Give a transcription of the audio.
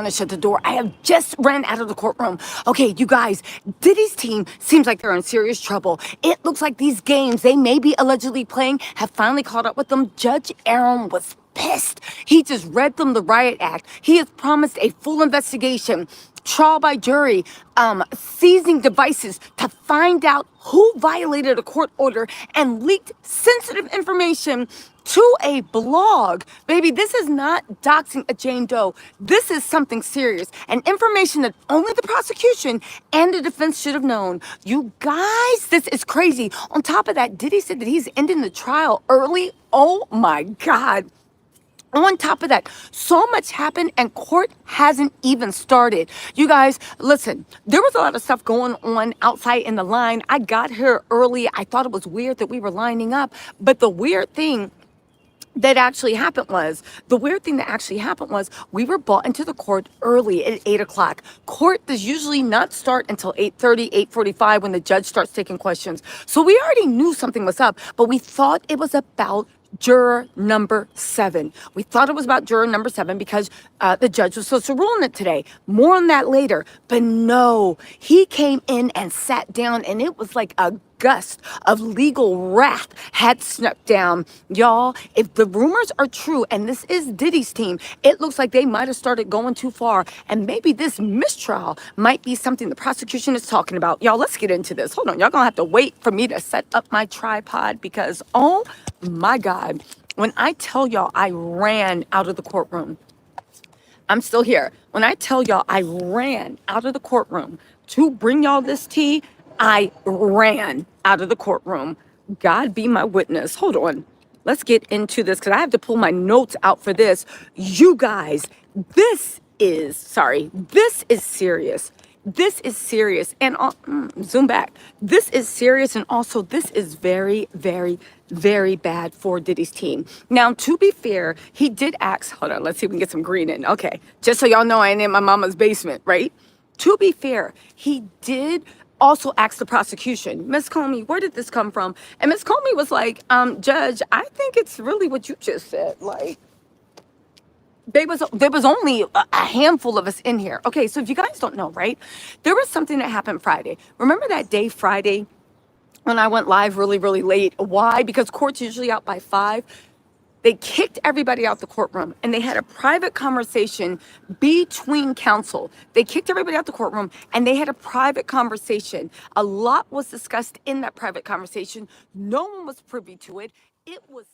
to shut the door. I have just ran out of the courtroom. Okay, you guys, Diddy's team seems like they're in serious trouble. It looks like these games they may be allegedly playing have finally caught up with them. Judge Aaron was pissed. He just read them the riot act. He has promised a full investigation, trial by jury, seizing devices to find out who violated a court order and leaked sensitive information to a blog. Baby, this is not doxing a Jane Doe. This is something serious and information that only the prosecution and the defense should have known. You guys, this is crazy. On top of that, Diddy said that he's ending the trial early. Oh my God. On top of that, so much happened and court hasn't even started. You guys, listen, there was a lot of stuff going on outside in the line. I got here early. I thought it was weird that we were lining up. But the weird thing that actually happened was, we were brought into the court early at 8 o'clock. Court does usually not start until 8:30, 8:45 when the judge starts taking questions. So we already knew something was up, but we thought it was about juror number 7. We thought it was about juror number 7 because the judge was supposed to rule on it today. More on that later. But no, he came in and sat down, and it was like a gust of legal wrath had snuck down. Y'all, if the rumors are true, and this is Diddy's team, it looks like they might have started going too far. And maybe this mistrial might be something the prosecution is talking about. Y'all, let's get into this. Hold on. Y'all gonna have to wait for me to set up my tripod because, oh my God, when I tell y'all I ran out of the courtroom, I'm still here. When I tell y'all I ran out of the courtroom to bring y'all this tea, I ran out of the courtroom. God be my witness. Hold on. Let's get into this because I have to pull my notes out for this. You guys, this is serious. This is serious. And zoom back. This is serious. And also, this is very, very, very bad for Diddy's team. Now, to be fair, he did ask. Hold on. Let's see if we can get some green in. Okay. Just so y'all know, I ain't in my mama's basement, right? To be fair, he did also asked the prosecution, Miss Comey, where did this come from? And Miss Comey was like, Judge, I think it's really what you just said. Like, there was only a handful of us in here. Okay, so if you guys don't know, right, there was something that happened Friday. Remember that day Friday when I went live really, really late? Why? Because court's usually out by 5. They kicked everybody out the courtroom and they had a private conversation between counsel. They kicked everybody out the courtroom and they had a private conversation. A lot was discussed in that private conversation. No one was privy to it. It was